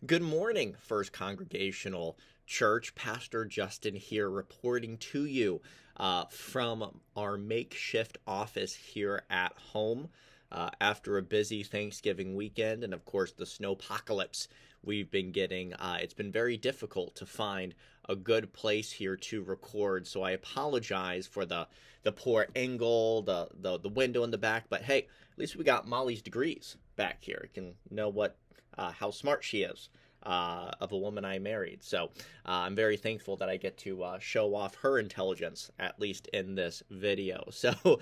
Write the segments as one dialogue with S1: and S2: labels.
S1: Good morning, First Congregational Church. Pastor Justin here reporting to you from our makeshift office here at home after a busy Thanksgiving weekend and, of course, the snowpocalypse we've been getting. It's been very difficult to find a good place here to record, so I apologize for the poor angle, the window in the back, but hey, at least we got Molly's degrees back here. You can know how smart she is of a woman I married. So I'm very thankful that I get to show off her intelligence, at least in this video. So,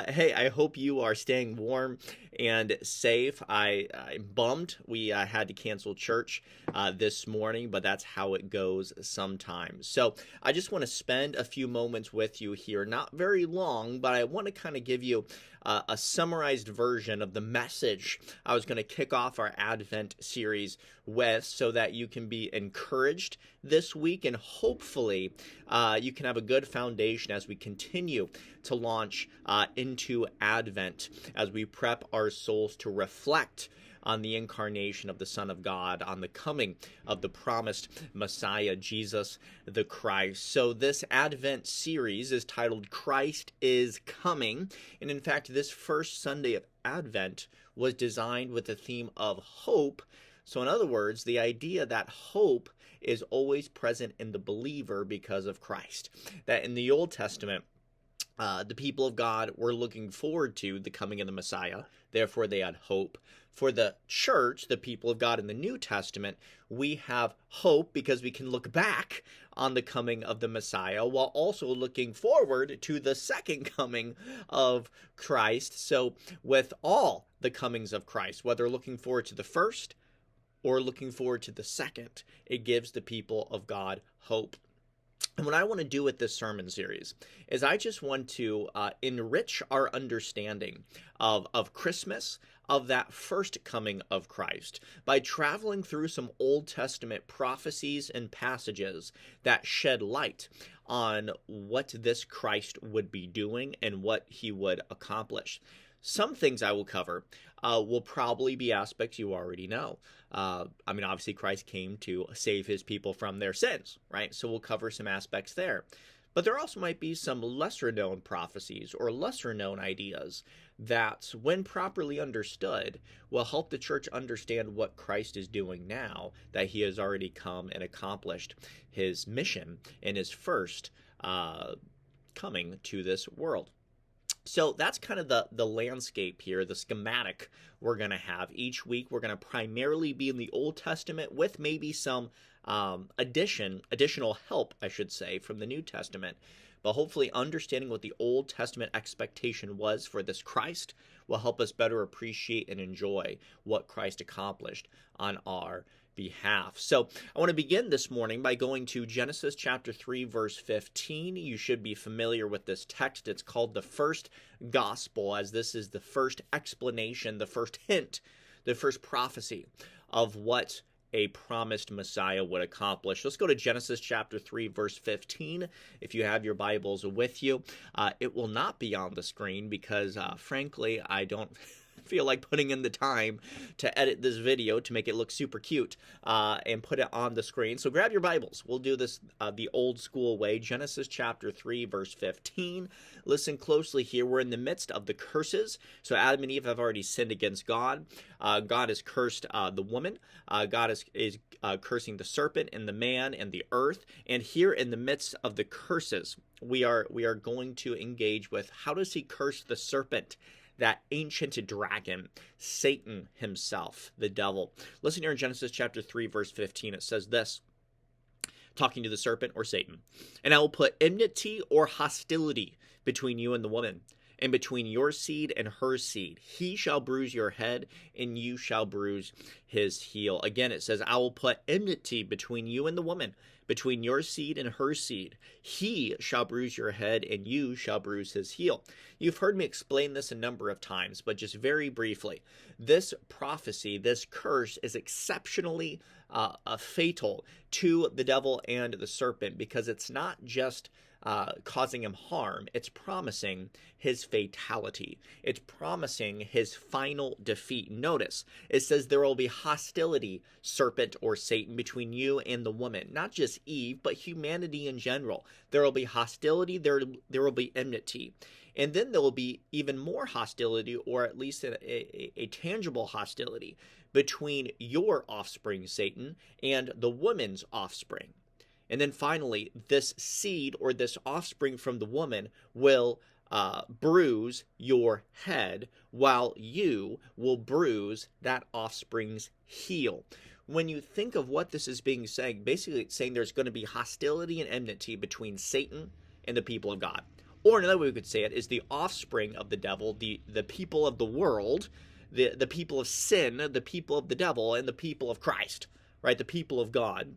S1: hey, I hope you are staying warm and safe. I'm bummed we had to cancel church this morning, but that's how it goes sometimes. So I just want to spend a few moments with you here, not very long, but I want to kind of give you a summarized version of the message I was going to kick off our Advent series with, so that you can be encouraged this week and hopefully you can have a good foundation as we continue to launch into Advent, as we prep our souls to reflect on the incarnation of the Son of God, on the coming of the promised Messiah, Jesus the Christ. So this Advent series is titled Christ is Coming. And in fact, this first Sunday of Advent was designed with the theme of hope. So in other words, the idea that hope is always present in the believer because of Christ. That in the Old Testament, the people of God were looking forward to the coming of the Messiah. Therefore, they had hope. For the church, the people of God in the New Testament, we have hope because we can look back on the coming of the Messiah while also looking forward to the second coming of Christ. So with all the comings of Christ, whether looking forward to the first or looking forward to the second, it gives the people of God hope. And what I want to do with this sermon series is I just want to enrich our understanding of Christmas, of that first coming of Christ, by traveling through some Old Testament prophecies and passages that shed light on what this Christ would be doing and what he would accomplish. Some things I will cover will probably be aspects you already know. Obviously, Christ came to save his people from their sins, right? So we'll cover some aspects there. But there also might be some lesser-known prophecies or lesser-known ideas that, when properly understood, will help the church understand what Christ is doing now, that he has already come and accomplished his mission in his first coming to this world. So that's kind of the landscape here, the schematic we're going to have. Each week we're going to primarily be in the Old Testament with maybe some additional help, I should say, from the New Testament. But hopefully understanding what the Old Testament expectation was for this Christ will help us better appreciate and enjoy what Christ accomplished on our behalf. So I want to begin this morning by going to Genesis chapter 3, verse 15. You should be familiar with this text. It's called the first gospel, as this is the first explanation, the first hint, the first prophecy of what a promised Messiah would accomplish. Let's go to Genesis chapter 3, verse 15. If you have your Bibles with you, it will not be on the screen because, frankly, I don't feel like putting in the time to edit this video to make it look super cute and put it on the screen. So grab your Bibles. We'll do this the old school way. Genesis chapter 3, verse 15. Listen closely here. We're in the midst of the curses. So Adam and Eve have already sinned against God. God has cursed the woman. God is cursing the serpent and the man and the earth. And here in the midst of the curses, we are going to engage with how does he curse the serpent, that ancient dragon, Satan himself, the devil. Listen here in Genesis chapter 3, verse 15. It says this, talking to the serpent or Satan, "And I will put enmity or hostility between you and the woman, and between your seed and her seed. He shall bruise your head, and you shall bruise his heel." Again, it says, "I will put enmity between you and the woman, between your seed and her seed. He shall bruise your head, and you shall bruise his heel." You've heard me explain this a number of times, but just very briefly, this prophecy, this curse is exceptionally fatal to the devil and the serpent, because it's not just causing him harm, it's promising his fatality. It's promising his final defeat. Notice, it says there will be hostility, serpent or Satan, between you and the woman. Not just Eve, but humanity in general. There will be hostility, there will be enmity. And then there will be even more hostility, or at least a tangible hostility, between your offspring, Satan, and the woman's offspring. And then finally, this seed, or this offspring from the woman, will bruise your head, while you will bruise that offspring's heel. When you think of what this is being saying, basically it's saying there's going to be hostility and enmity between Satan and the people of God. Or another way we could say it is the offspring of the devil, the people of the world, the people of sin, the people of the devil, and the people of Christ, right? The people of God.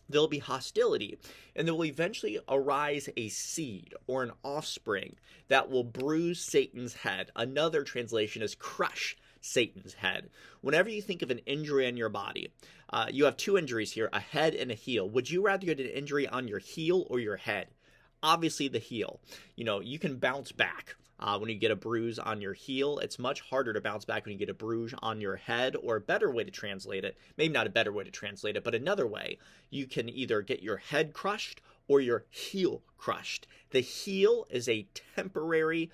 S1: There'll be hostility, and there will eventually arise a seed or an offspring that will bruise Satan's head. Another translation is crush Satan's head. Whenever you think of an injury on your body, you have two injuries here, a head and a heel. Would you rather get an injury on your heel or your head? Obviously the heel. You know, you can bounce back. When you get a bruise on your heel, it's much harder to bounce back when you get a bruise on your head. Or a better way to translate it, maybe not a better way to translate it, but another way, you can either get your head crushed or your heel crushed. The heel is a temporary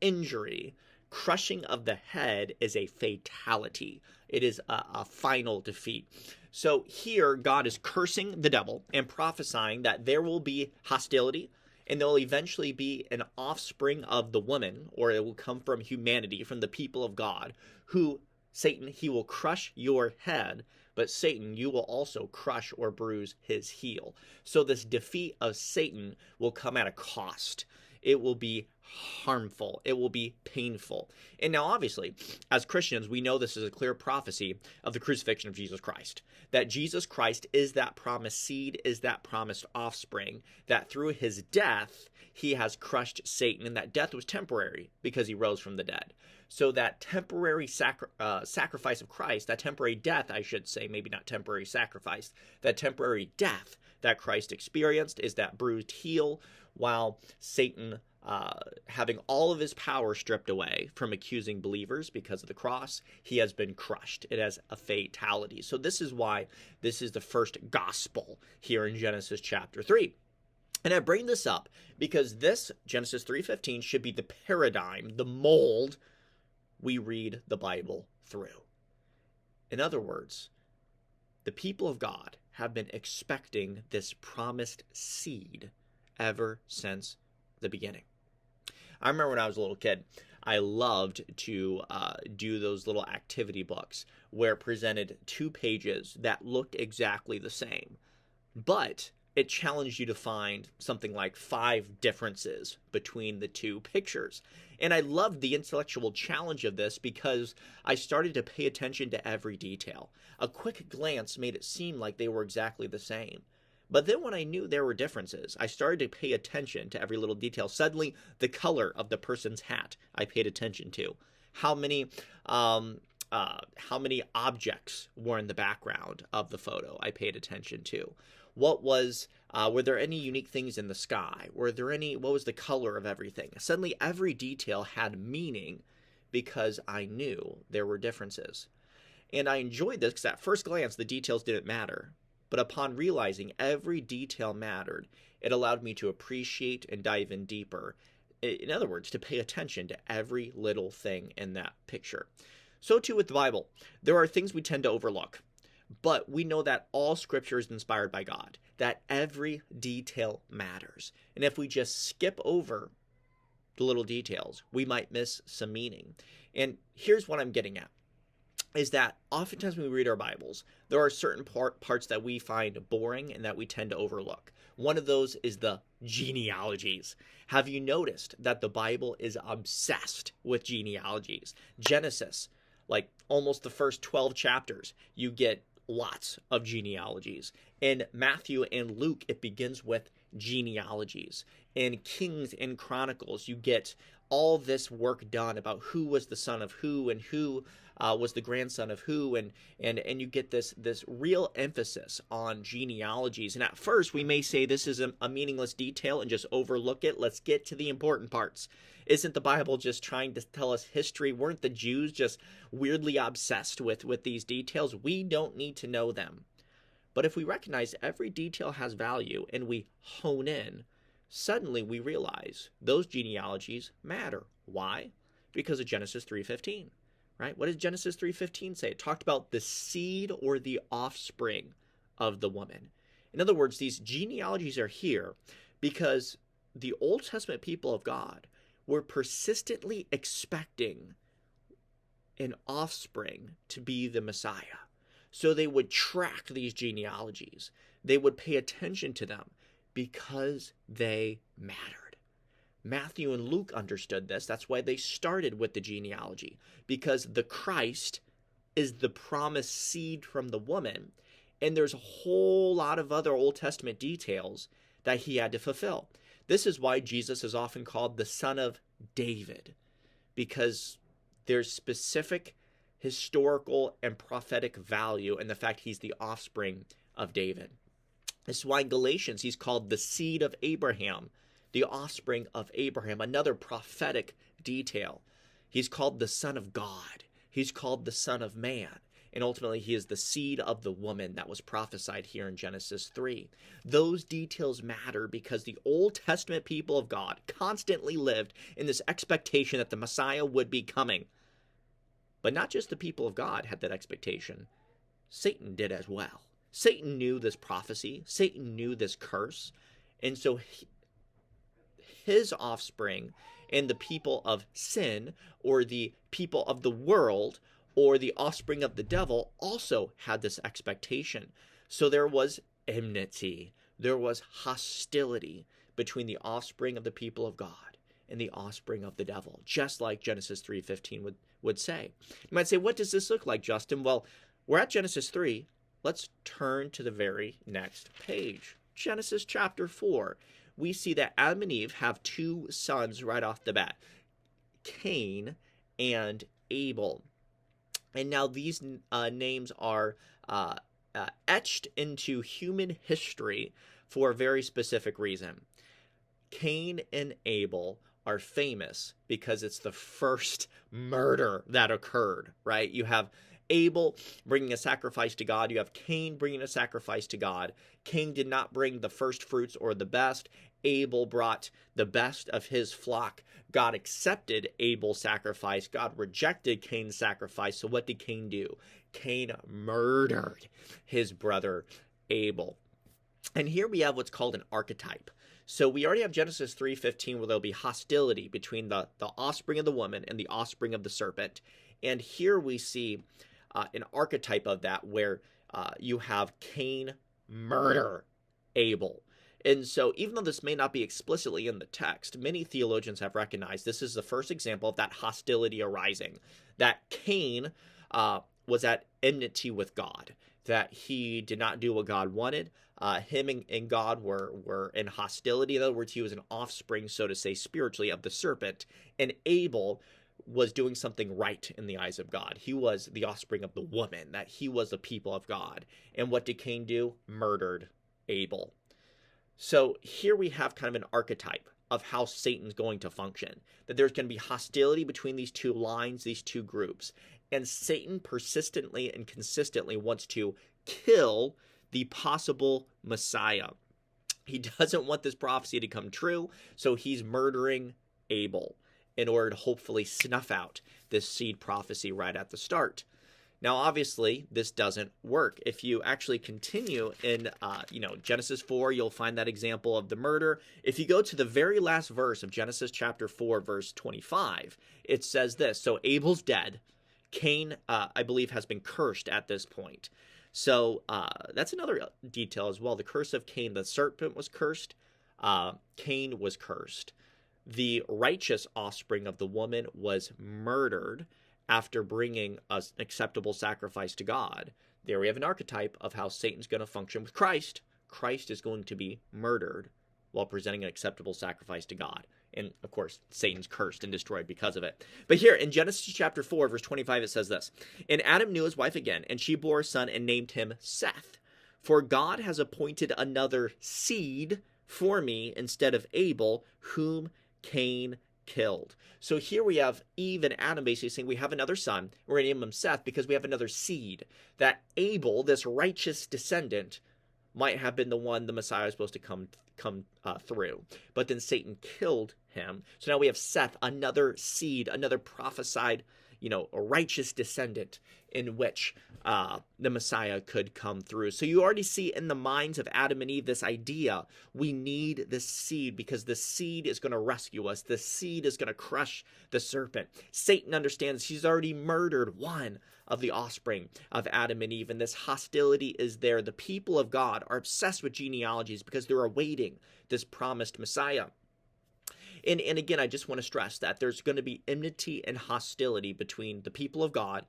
S1: injury. Crushing of the head is a fatality. It is a final defeat. So here, God is cursing the devil and prophesying that there will be hostility, and there will eventually be an offspring of the woman, or it will come from humanity, from the people of God, who, Satan, he will crush your head, but Satan, you will also crush or bruise his heel. So this defeat of Satan will come at a cost. It will be harmful. It will be painful. And now, obviously, as Christians, we know this is a clear prophecy of the crucifixion of Jesus Christ. That Jesus Christ is that promised seed, is that promised offspring, that through his death, he has crushed Satan, and that death was temporary because he rose from the dead. So that temporary sacrifice of Christ, that temporary death, I should say, maybe not temporary sacrifice, that temporary death that Christ experienced is that bruised heel, while Satan, having all of his power stripped away from accusing believers because of the cross, he has been crushed. It has a fatality. So this is why this is the first gospel here in Genesis chapter 3. And I bring this up because this, Genesis 3:15, should be the paradigm, the mold we read the Bible through. In other words, the people of God have been expecting this promised seed ever since the beginning. I remember when I was a little kid, I loved to do those little activity books where it presented 2 pages that looked exactly the same, but it challenged you to find something like 5 differences between the 2 pictures. And I loved the intellectual challenge of this because I started to pay attention to every detail. A quick glance made it seem like they were exactly the same. But then when I knew there were differences, I started to pay attention to every little detail. Suddenly, the color of the person's hat I paid attention to. How many objects were in the background of the photo I paid attention to. Were there any unique things in the sky? What was the color of everything? Suddenly, every detail had meaning because I knew there were differences. And I enjoyed this because at first glance, the details didn't matter. But upon realizing every detail mattered, it allowed me to appreciate and dive in deeper. In other words, to pay attention to every little thing in that picture. So too with the Bible. There are things we tend to overlook. But we know that all Scripture is inspired by God, that every detail matters. And if we just skip over the little details, we might miss some meaning. And here's what I'm getting at, is that oftentimes when we read our Bibles, there are certain parts that we find boring and that we tend to overlook. One of those is the genealogies. Have you noticed that the Bible is obsessed with genealogies? Genesis, like almost the first 12 chapters, you get lots of genealogies. In Matthew and Luke, it begins with genealogies. In Kings and Chronicles, you get all this work done about who was the son of who and who was the grandson of who, and you get this real emphasis on genealogies. And at first we may say this is a meaningless detail and just overlook it. Let's get to the important parts. Isn't the Bible just trying to tell us history? Weren't the Jews just weirdly obsessed with these details? We don't need to know them. But if we recognize every detail has value and we hone in, suddenly we realize those genealogies matter. Why? Because of Genesis 3:15, right? What does Genesis 3:15 say? It talked about the seed or the offspring of the woman. In other words, these genealogies are here because the Old Testament people of God were persistently expecting an offspring to be the Messiah. So they would track these genealogies. They would pay attention to them because they mattered. Matthew and Luke understood this. That's why they started with the genealogy, because the Christ is the promised seed from the woman, and there's a whole lot of other Old Testament details that he had to fulfill. This is why Jesus is often called the Son of David, because there's specific historical and prophetic value in the fact he's the offspring of David. This is why in Galatians he's called the seed of Abraham, the offspring of Abraham, another prophetic detail. He's called the Son of God. He's called the Son of Man. And ultimately, he is the seed of the woman that was prophesied here in Genesis 3. Those details matter because the Old Testament people of God constantly lived in this expectation that the Messiah would be coming. But not just the people of God had that expectation. Satan did as well. Satan knew this prophecy. Satan knew this curse. And so his offspring and the people of sin, or the people of the world, or the offspring of the devil, also had this expectation. So there was enmity. There was hostility between the offspring of the people of God and the offspring of the devil, just like Genesis 3:15 would say. You might say, what does this look like, Justin? Well, we're at Genesis 3. Let's turn to the very next page. Genesis chapter 4. We see that Adam and Eve have two sons right off the bat, Cain and Abel. And now these names are etched into human history for a very specific reason. Cain and Abel are famous because it's the first murder that occurred, right? You have Abel bringing a sacrifice to God. You have Cain bringing a sacrifice to God. Cain did not bring the first fruits or the best. Abel brought the best of his flock. God accepted Abel's sacrifice. God rejected Cain's sacrifice. So what did Cain do? Cain murdered his brother Abel. And here we have what's called an archetype. So we already have Genesis 3:15 where there'll be hostility between the offspring of the woman and the offspring of the serpent. And here we see an archetype of that where you have Cain murder Abel. And so even though this may not be explicitly in the text, many theologians have recognized this is the first example of that hostility arising, that Cain was at enmity with God, that he did not do what God wanted. Him and God were in hostility. In other words, he was an offspring, so to say, spiritually of the serpent. And Abel was doing something right in the eyes of God. He was the offspring of the woman, that he was the people of God. And what did Cain do? Murdered Abel. So here we have kind of an archetype of how Satan's going to function, that there's going to be hostility between these two lines, these two groups. And Satan persistently and consistently wants to kill the possible Messiah. He doesn't want this prophecy to come true, so he's murdering Abel in order to hopefully snuff out this seed prophecy right at the start. Now, obviously, this doesn't work. If you actually continue in, Genesis 4, you'll find that example of the murder. If you go to the very last verse of Genesis chapter 4, verse 25, it says this. So Abel's dead. Cain, I believe, has been cursed at this point. So that's another detail as well. The curse of Cain, the serpent was cursed. Cain was cursed. The righteous offspring of the woman was murdered after bringing an acceptable sacrifice to God. There we have an archetype of how Satan's going to function with Christ. Christ is going to be murdered while presenting an acceptable sacrifice to God. And of course, Satan's cursed and destroyed because of it. But here in Genesis chapter 4, verse 25, it says this: "And Adam knew his wife again, and she bore a son and named him Seth. For God has appointed another seed for me instead of Abel, whom Cain killed." So here we have Eve and Adam basically saying we have another son. We're going to name him Seth because we have another seed. That Abel, this righteous descendant, might have been the one the Messiah was supposed to come through. But then Satan killed him. So now we have Seth, another seed, another prophesied, a righteous descendant in which the Messiah could come through. So you already see in the minds of Adam and Eve this idea: we need this seed because the seed is going to rescue us. The seed is going to crush the serpent. Satan understands he's already murdered one of the offspring of Adam and Eve, and this hostility is there. The people of God are obsessed with genealogies because they're awaiting this promised Messiah. And again, I just want to stress that there's going to be enmity and hostility between the people of God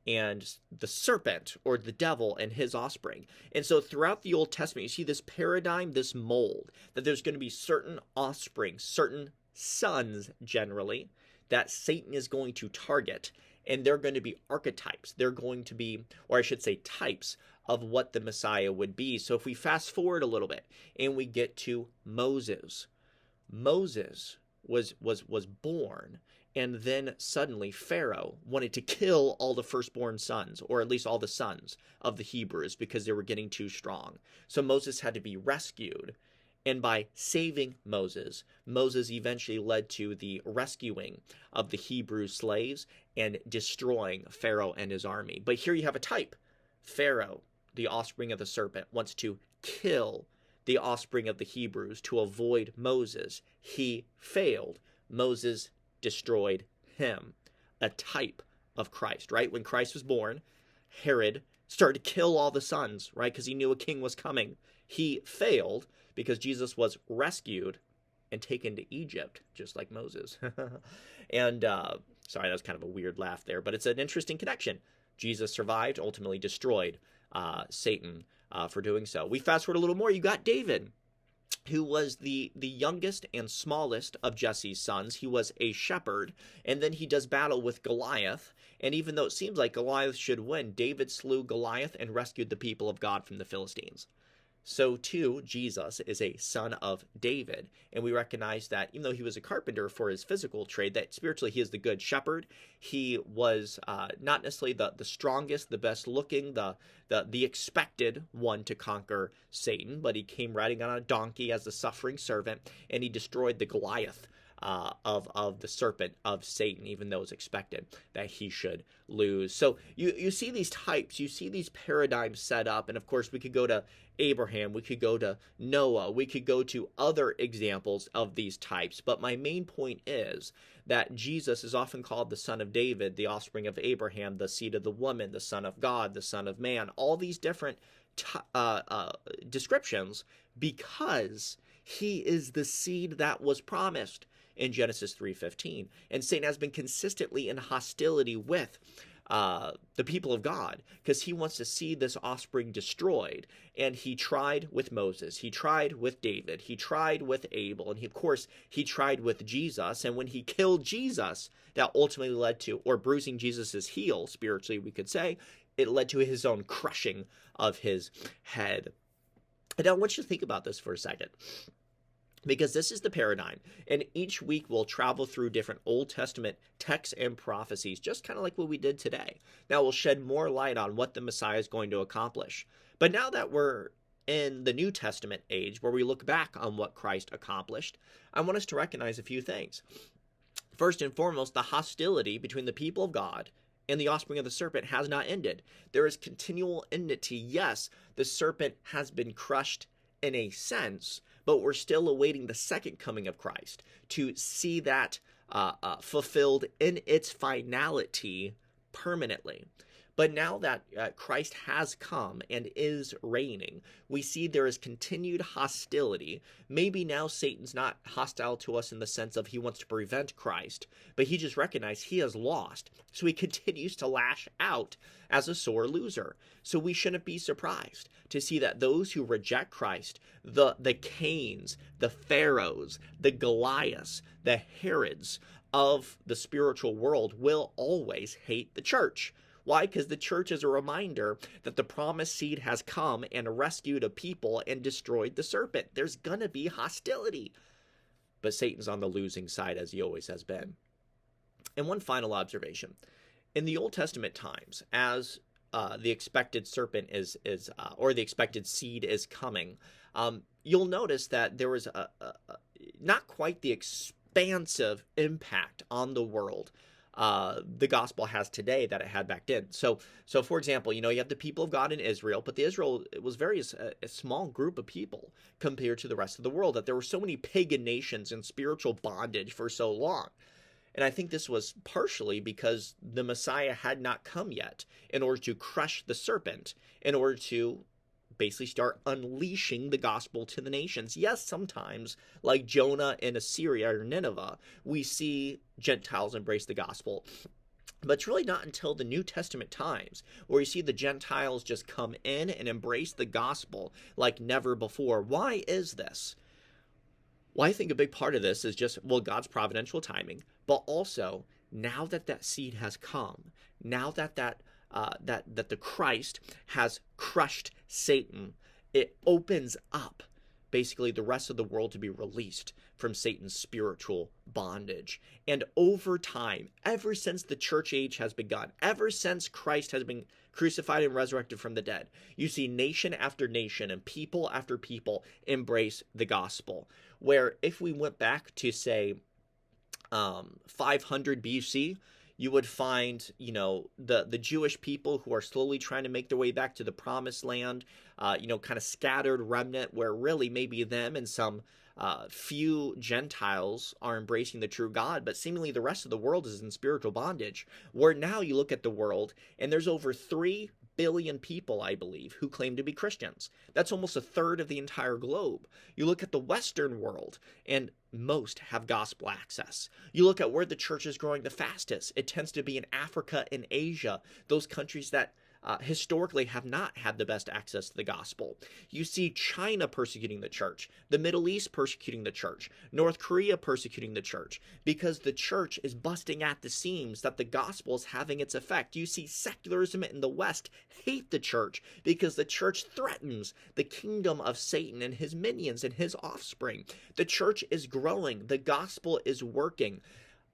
S1: and the serpent, or the devil, and his offspring. And so throughout the Old Testament, you see this paradigm, this mold, that there's going to be certain offspring, certain sons generally, that Satan is going to target. And they're going to be archetypes. They're going to be, or I should say, types of what the Messiah would be. So if we fast forward a little bit and we get to Moses. Moses was born, and then suddenly Pharaoh wanted to kill all the firstborn sons, or at least all the sons of the Hebrews, because they were getting too strong. So Moses had to be rescued. And by saving Moses, Moses eventually led to the rescuing of the Hebrew slaves and destroying Pharaoh and his army. But here you have a type. Pharaoh, the offspring of the serpent, wants to kill the offspring of the Hebrews to avoid Moses. He failed. Moses destroyed him. A type of Christ, right? When Christ was born, Herod started to kill all the sons, right? Because he knew a king was coming. He failed because Jesus was rescued and taken to Egypt, just like Moses. And sorry, that was kind of a weird laugh there, but it's an interesting connection. Jesus survived, ultimately destroyed Satan for doing so. We fast forward a little more. You got David, who was the youngest and smallest of Jesse's sons. He was a shepherd, and then he does battle with Goliath. And even though it seems like Goliath should win, David slew Goliath and rescued the people of God from the Philistines. So too, Jesus is a son of David, and we recognize that even though he was a carpenter for his physical trade, that spiritually he is the good shepherd. He was not necessarily the strongest, the best looking, the expected one to conquer Satan, but he came riding on a donkey as a suffering servant, and he destroyed the Goliath of the serpent of Satan, even though it's expected that he should lose. So you see these types, you see these paradigms set up, and of course we could go to Abraham, we could go to Noah, we could go to other examples of these types, but my main point is that Jesus is often called the son of David, the offspring of Abraham, the seed of the woman, the son of God, the son of man, all these different descriptions, because he is the seed that was promised in Genesis 3:15. And Satan has been consistently in hostility with the people of God, because he wants to see this offspring destroyed. And he tried with Moses, he tried with David, he tried with Abel, and of course he tried with Jesus. And when he killed Jesus, that ultimately led to, or bruising Jesus's heel, spiritually we could say, it led to his own crushing of his head. And I want you to think about this for a second, because this is the paradigm. And each week we'll travel through different Old Testament texts and prophecies, just kind of like what we did today. Now we'll shed more light on what the Messiah is going to accomplish. But now that we're in the New Testament age, where we look back on what Christ accomplished, I want us to recognize a few things. First and foremost, the hostility between the people of God and the offspring of the serpent has not ended. There is continual enmity. Yes, the serpent has been crushed in a sense, but we're still awaiting the second coming of Christ to see that fulfilled in its finality permanently. But now that Christ has come and is reigning, we see there is continued hostility. Maybe now Satan's not hostile to us in the sense of he wants to prevent Christ, but he just recognized he has lost. So he continues to lash out as a sore loser. So we shouldn't be surprised to see that those who reject Christ, the Cains, the Pharaohs, the Goliaths, the Herods of the spiritual world will always hate the church. Why? Because the church is a reminder that the promised seed has come and rescued a people and destroyed the serpent. There's going to be hostility. But Satan's on the losing side, as he always has been. And one final observation. In the Old Testament times, as the expected serpent or the expected seed is coming, you'll notice that there was not quite the expansive impact on the world the gospel has today that it had back then. So for example, you have the people of God in Israel, but the Israel was a small group of people compared to the rest of the world, that there were so many pagan nations in spiritual bondage for so long. And I think this was partially because the Messiah had not come yet in order to crush the serpent, in order to basically start unleashing the gospel to the nations. Yes, sometimes, like Jonah in Assyria or Nineveh, we see Gentiles embrace the gospel. But it's really not until the New Testament times where you see the Gentiles just come in and embrace the gospel like never before. Why is this? Well, I think a big part of this is just, God's providential timing, but also now that seed has come, now that the Christ has crushed Satan, it opens up basically the rest of the world to be released from Satan's spiritual bondage. And over time, ever since the church age has begun, ever since Christ has been crucified and resurrected from the dead, you see nation after nation and people after people embrace the gospel. Where if we went back to, say, 500 BC, you would find, the Jewish people who are slowly trying to make their way back to the promised land, kind of scattered remnant where really maybe them and some few Gentiles are embracing the true God, but seemingly the rest of the world is in spiritual bondage. Where now you look at the world and there's over 3 billion people, I believe, who claim to be Christians. That's almost a third of the entire globe. You look at the Western world, and most have gospel access. You look at where the church is growing the fastest. It tends to be in Africa and Asia, those countries that historically have not had the best access to the gospel. You see China persecuting the church, the Middle East persecuting the church, North Korea persecuting the church, because the church is busting at the seams that the gospel is having its effect. You see secularism in the West hate the church because the church threatens the kingdom of Satan and his minions and his offspring. The church is growing. The gospel is working.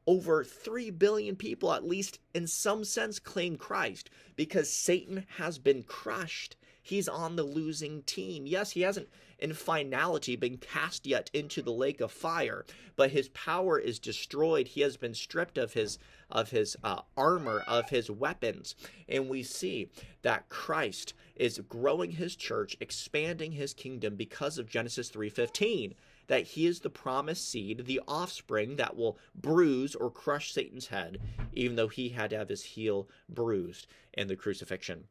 S1: Over 3 billion people, at least in some sense, claim Christ because Satan has been crushed. He's on the losing team. Yes, he hasn't in finality been cast yet into the lake of fire, but his power is destroyed. He has been stripped of his armor, of his weapons. And we see that Christ is growing his church, expanding his kingdom because of Genesis 3:15. That he is the promised seed, the offspring that will bruise or crush Satan's head, even though he had to have his heel bruised in the crucifixion.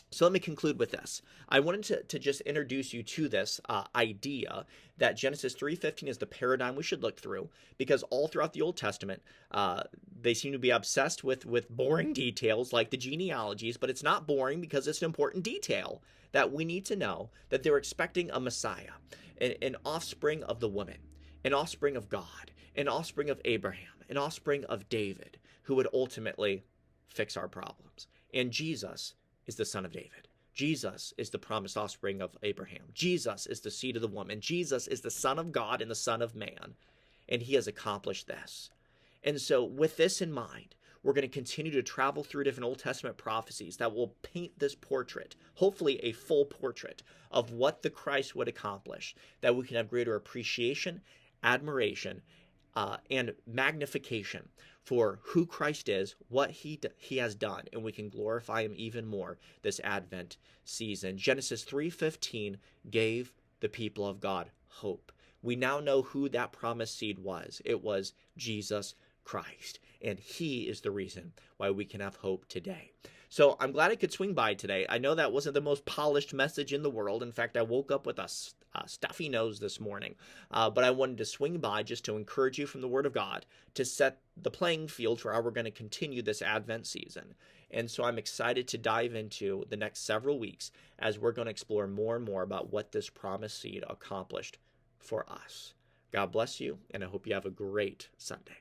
S1: So let me conclude with this. I wanted to just introduce you to this idea that Genesis 3:15 is the paradigm we should look through, because all throughout the Old Testament, they seem to be obsessed with boring details like the genealogies, but it's not boring because it's an important detail that we need to know, that they're expecting a Messiah, an offspring of the woman, an offspring of God, an offspring of Abraham, an offspring of David, who would ultimately fix our problems. And Jesus is the son of David. Jesus is the promised offspring of Abraham. Jesus is the seed of the woman. Jesus is the Son of God and the Son of Man. And he has accomplished this. And so with this in mind, we're going to continue to travel through different Old Testament prophecies that will paint this portrait, hopefully a full portrait of what the Christ would accomplish, that we can have greater appreciation, admiration, and magnification for who Christ is, what he has done, and we can glorify him even more this Advent season. Genesis 3:15 gave the people of God hope. We now know who that promised seed was. It was Jesus Christ, and he is the reason why we can have hope today. So I'm glad I could swing by today. I know that wasn't the most polished message in the world. In fact, I woke up with a stuffy nose this morning. But I wanted to swing by just to encourage you from the Word of God to set the playing field for how we're going to continue this Advent season. And so I'm excited to dive into the next several weeks as we're going to explore more and more about what this promised seed accomplished for us. God bless you, and I hope you have a great Sunday.